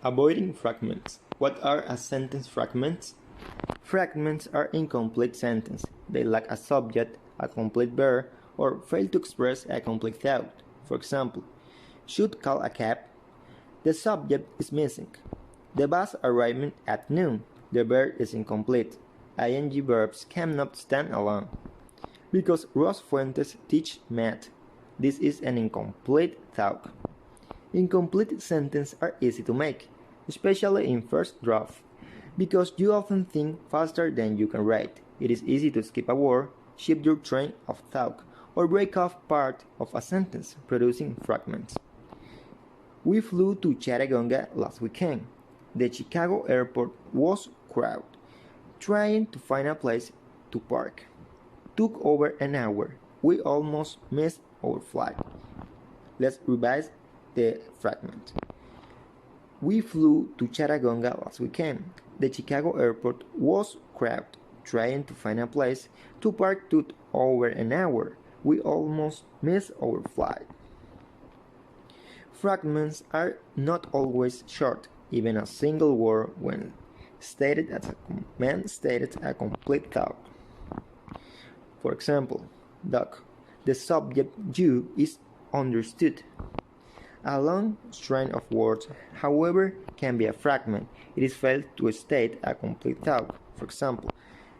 Avoiding fragments. What are a sentence fragments? Fragments are incomplete sentences. They lack a subject, a complete verb, or fail to express a complete thought. For example, should call a cab. The subject is missing. The bus arriving at noon. The verb is incomplete. Ing verbs cannot stand alone. Because Ross Fuentes teach math. This is an incomplete thought. Incomplete sentences are easy to make, especially in first draft, because you often think faster than you can write. It is easy to skip a word, shift your train of thought, or break off part of a sentence, producing fragments. We flew to Chattanooga last weekend. The Chicago airport was crowded, trying to find a place to park. Took over an hour. We almost missed our flight. Let's revise the fragment. We flew to Chattanooga last weekend. The Chicago airport was crowded, trying to find a place to park. Took over an hour. We almost missed our flight. Fragments are not always short. Even a single word, when stated as a command, stated a complete thought. For example, duck. The subject you is understood. A long string of words, however, can be a fragment. It is failed to state a complete thought. For example,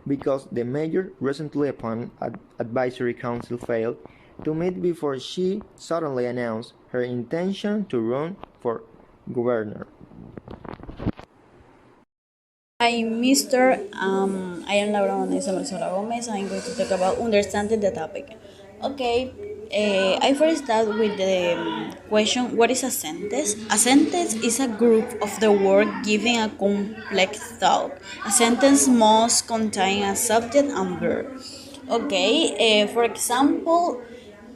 because the mayor recently appointed advisory council failed to meet before she suddenly announced her intention to run for governor. Hi, Mr. I am Laura Vanessa Marcela Gomez. I'm going to talk about understanding the topic. Okay, I first start with the question, what is a sentence? A sentence is a group of the word giving a complex thought. A sentence must contain a subject and verb. Okay, for example,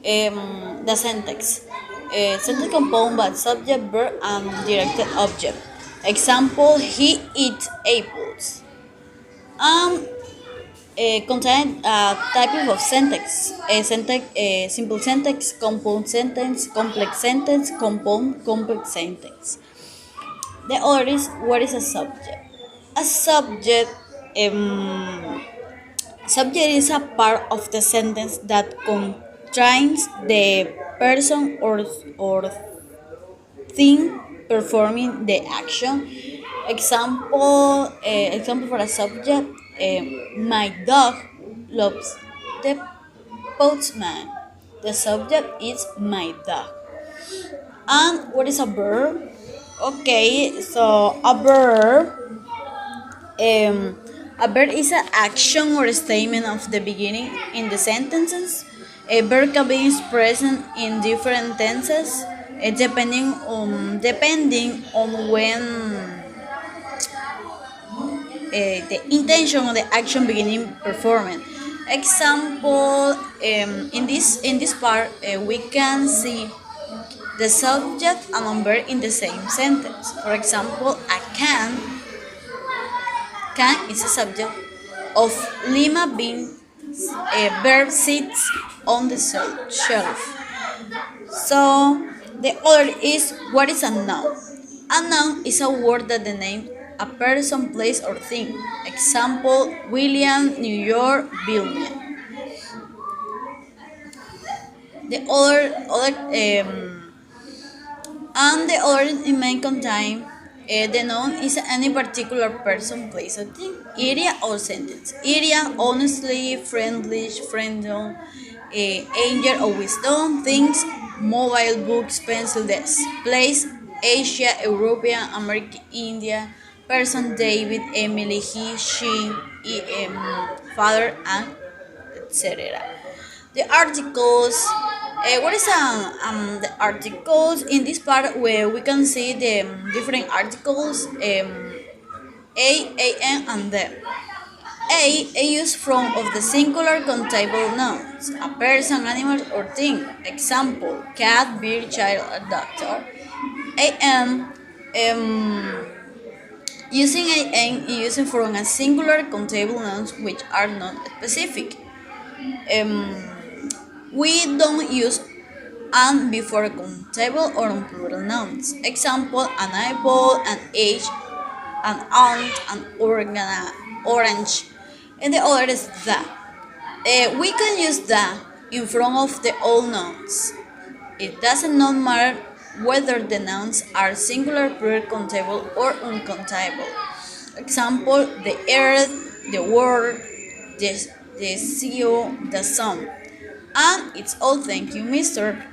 the sentence. Sentence composed by subject, verb, and directed object. Example, he eats apples. Contain type of sentence. Simple sentence, compound sentence, complex sentence, compound complex sentence. The other is, what is a subject? A subject is a part of the sentence that contains the person or thing performing the action. Example for a subject: my dog loves the postman. The subject is my dog. And what is a verb? Okay, so a verb is an action or statement of the beginning in the sentences. A verb can be expressed in different tenses, depending on when the intention of the action beginning performing. Example, in this part, we can see the subject and verb in the same sentence. For example, a can is a subject of lima beans. A verb sits on the shelf. So the other is, what is a noun? A noun is a word that denotes a person, place, or thing. Example, William, New York, building. The other it may contain the noun is any particular person, place, or thing. Area or sentence. Area, honestly, friendly, friendly, angel or wisdom. Things, mobile, books, pencil, desk. Place, Asia, European, America, India. Person, David, Emily, he, she, father, and etc. The articles. What is the articles? In this part where we can see the different articles, an, and the. A use from of the singular countable nouns, a person, animal, or thing. Example, cat, beer, child, a doctor. Am, using an using from a singular countable nouns which are not specific. We don't use and before countable or plural nouns. Example: an apple, an age, an aunt, an orange. And the other is the. We can use the in front of the all nouns. It doesn't not matter whether the nouns are singular, plural, countable, or uncountable. Example: the earth, the world, the sea, the sun. And it's all. Thank you, Mister.